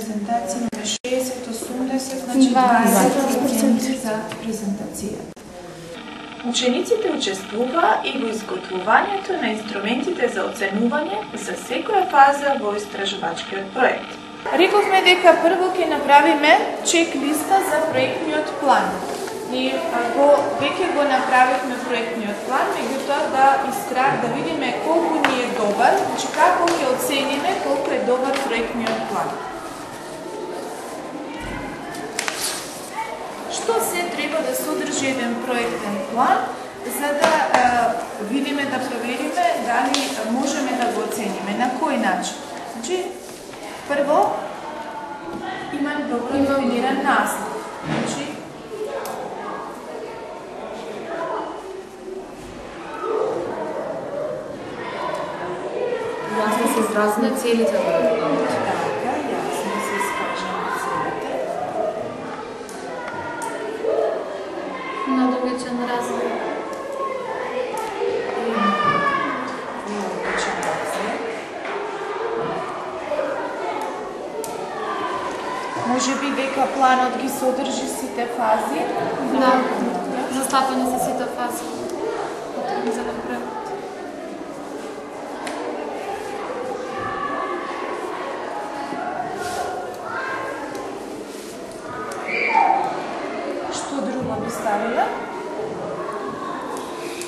презентација на 60-80, значи 20% за презентација. Учениците учествуваа и во изготвувањето на инструментите за оценување за секоја фаза во истражувачкиот проект. Рековме дека прво ќе направиме чек-листа за проектниот план. И веќе го направивме проектниот план, меѓутоа да видиме колку ни е добар, значи како ќе оцениме колку е добар проектниот план. Што се треба да содржи еден проектен план, за да видиме, да провериме дали можеме да го оцениме, на кој начин. Значи, прво, има добро дефиниран наслов. Значи, јасно се изразни целите на проектот. Така, јасно се искажаме целите. Надовечен разлог. Може би дека планот ги содржи сите фази? Да, застапени се сите фази. Потребни за напред. Што друго би ставила?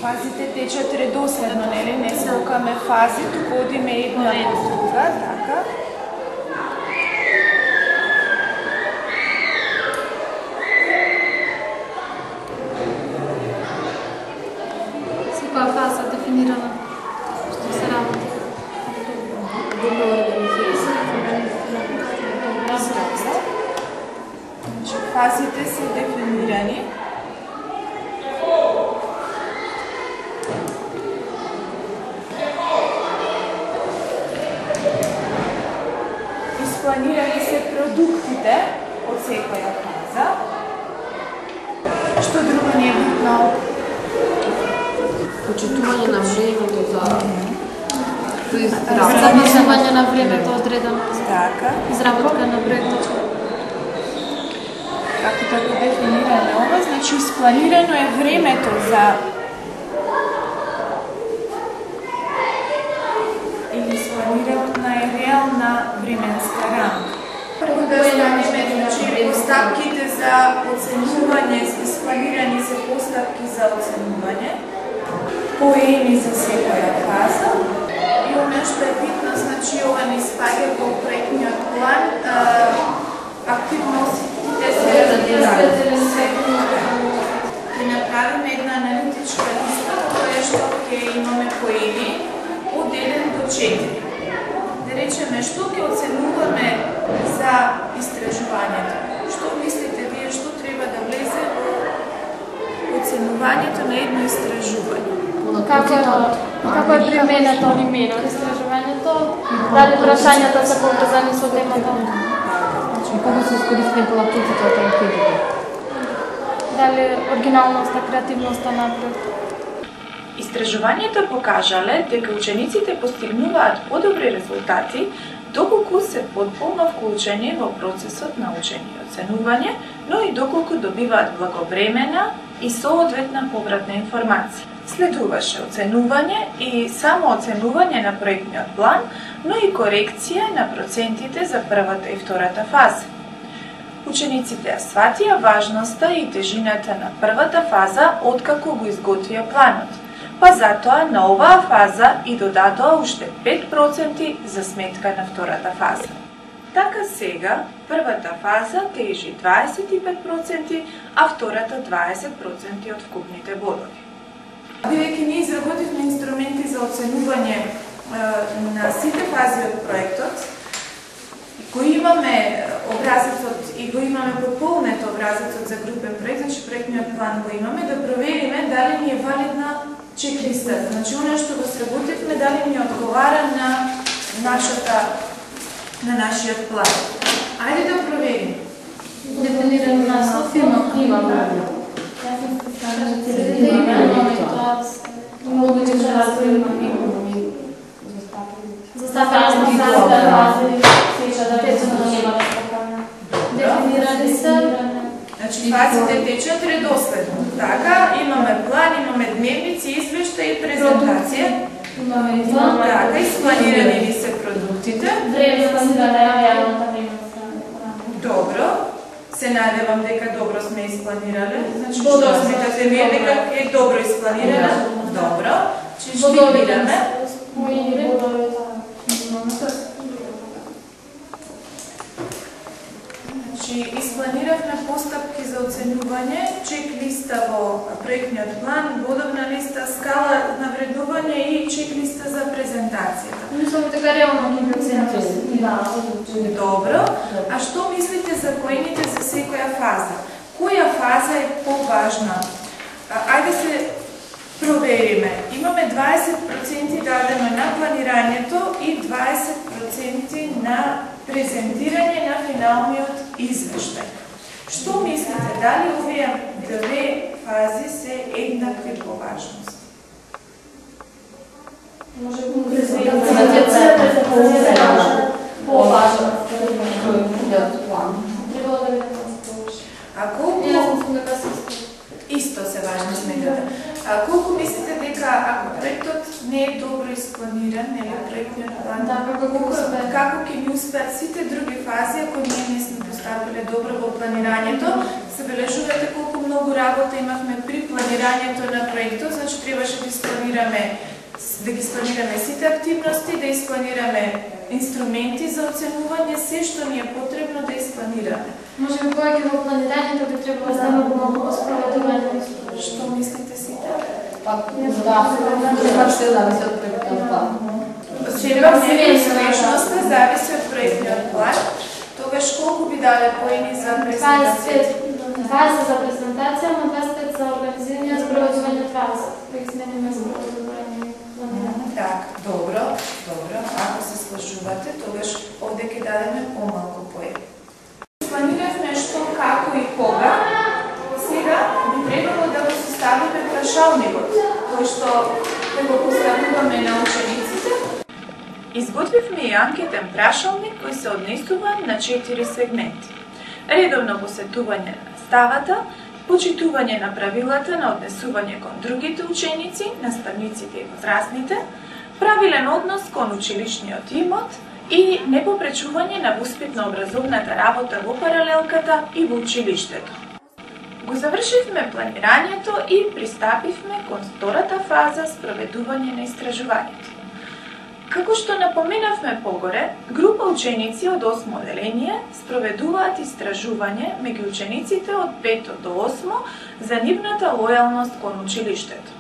Фазите течат редоследно, нели? Не скокаме фази, туку одиме една по друга, така. Секоја фаза дефинирана што се работи. Добро организирана. Значи, фазите се дефинирани. Испланирани се продуктите од секоја фаза. Што друго не е битно? Почитување на времето за запишување на времето одредено. Така. Изработка на проектот. Како да го дефинираме ова, значи испланирано е времето за или испланирана е реална временска рамка. Прво да ставиме, значи, постапките за оценување, испланирани се постапки за оценување, поени за секоја фаза. И оно што е битно, значи, ова не спаѓа во проектниот план, активностите се ќе направиме една аналитичка листа која што ќе имаме поени од 1 до 4. Да речеме, што ќе оценуваме за истражувањето. Што мислите вие, што треба да влезе во оценувањето на едно истражување? Како е применето истражувањето, дали прашањата се поврзани со темата? И како се искористени полактиците од анкетите? Дали оригиналноста, креативноста напред? Истражувањето покажале дека учениците постигнуваат подобри резултати доколку се потполно вклучени во процесот на учење и оценување, но и доколку добиваат благовремена и соодветна повратна информација. Следуваше оценување и самооценување на проектниот план, но и корекција на процентите за првата и втората фаза. Учениците ја сватија важноста и тежината на првата фаза откако го изготвија планот, па затоа на оваа фаза и додадоа уште 5% за сметка на втората фаза. Така сега, првата фаза тежи 25%, а втората 20% од вкупните бодови. Бидејќи ние изработивме инструменти за оценување на сите фази од проектот, го имаме образецот и го имаме пополнет образецот за групен проект, значи проектниот план го имаме, да провериме дали ни е валидна чек-листата. Значи, оно што го сработивме, дали ни одговара на нашиот план. Ајде да провериме. Дефиниран наслов имаме. Застапени фазите течат редоследно. Така, имаме план, имаме дневници, извештај и презентација. Така, испланирани ли се продуктите? Време се даде реалната време. Добро. Се надевам дека добро сме испланирале. Значи, што смятате вие дека е добро испланирано? Добро. Чи што видаме? Значи, испланиравме постапки за оценување, чек-листа во проектниот план, бодовна листа, скала на вреднување и чек-листа за презентацијата. Мислам дека реално ги оценуваме. Добро. А што мислите за поените за секоја фаза? Која фаза е поважна? Ајде се провериме. Имаме 20% дадено на планирањето и 20% на презентирање на финалниот извештај. Што мислите, дали овие две фази се еднакви по важност? Може презентацијата поважна. Требало да биде поважна. А колку исто се важни сметате. А колку мислите дека ако проектот не е добро испланиран, нели проектниот план, како ќе ни успеат сите други фази ако ние не сме постапиле добро во планирањето? Забележувате колку многу работа имавме при планирањето на проектот, значи требаше да ги спланираме сите активности, да испланираме инструменти за оценување, се што ни е потребно да испланираме. Може би повеќе во планирањето би требало да стане малку поспроведување. Што мислите сите? Пак се зависи од проектниот план. Сепак успешноста зависи од проектниот план. Тогаш колку би дале поени за презентација? 20 за презентација, но 25 за организирање и спроведување од фаза. Да ги смениме за спроведување и планирање. Так, добро. Ако се слажувате, тогаш овде ќе дадеме помалку поени. Планиравме што, како и кога. Сега би требало да го составиме прашалникот, кој што го поставуваме на учениците. Изготвивме и анкетен прашалник кој се однесува на 4 сегменти. Редовно посетување на ставата, почитување на правилата на однесување кон другите ученици, наставниците и возрастните, правилен однос кон училишниот имот и непопречување на воспитно образовната работа во паралелката и во училиштето. Го завршивме планирањето и пристапивме кон втората фаза спроведување на истражувањето. Како што напоменавме погоре, група ученици од 8 оделение спроведуваат истражување меѓу учениците од 5 до 8 за нивната лојалност кон училиштето.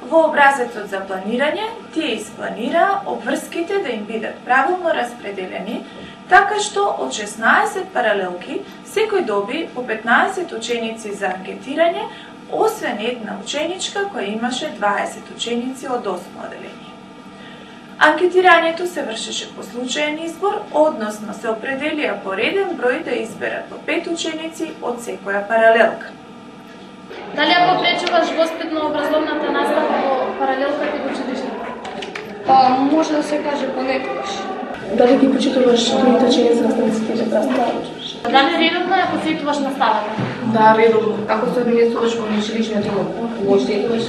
Во образецот за планирање, тие испланираа обврските да им бидат правилно распределени, така што од 16 паралелки секој доби по 15 ученици за анкетирање, освен една ученичка која имаше 20 ученици од 8 оделение. Анкетирањето се вршеше по случаен избор, односно се определија пореден број да изберат по 5 ученици од секоја паралелка. Дали ја попречуваш воспитно образовната настава во паралелката и во училиштето? Па, може да се каже понекогаш. Дали ги почитуваш другите ученици наставниците или учиш? Дали редовно ја посетуваш наставата? Да, редовно. Како се однесуваш кон училишниот имот? Почитуваш?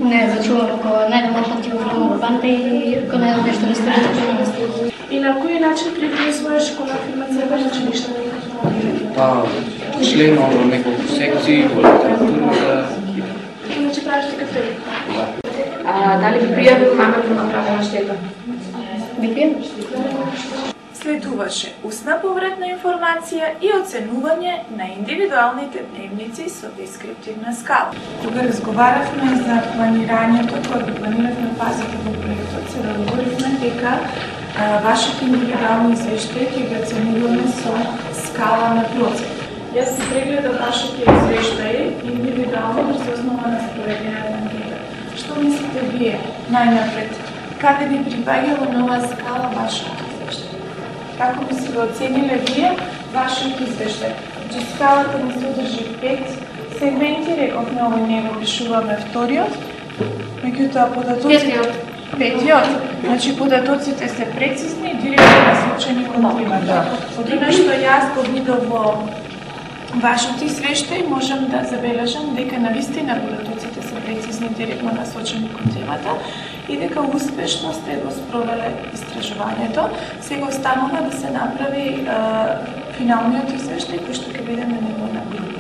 Не, зачувам ако најдомашно ти го време банта и ако најдам нешто не според. И на кој начин привлесуваш кон афирмацијата на училиштето? Па, членувам во неколку секции, во литературата. Значи правиш дека тој. Дали би пријавил намерно направена штета? Би пријавил? Следуваше устна повратна информација и оценување на индивидуалните дневници со дескриптивна скала. Кога разговаравме за планирањето, кога ги планиравме фазите во проектот, се договоривме дека вашите индивидуални извештаи ќе ги оценуваме со скала на процент. Јас се прегледав вашите извештаи индивидуално врз основа на спроведената анкета. Што мислите вие најнапред? Каде би припаѓало на оваа скала вашите извештаи? Како би се го оцениле вие вашиот извештај? Че скалата ни содржи 5 сегменти, рековме овој не го пишуваме вториот, меѓутоа податоците... Петиот. Значи податоците се прецизни и директно насочени кон темата. Од она што јас го видов во вашиот извештај можам да забележам дека навистина полетоците се прецизни и директно насочени кон темата и дека успешно сте го спровеле истражувањето. Сега останува да се направи финалниот извештај кој што ќе биде на ниво на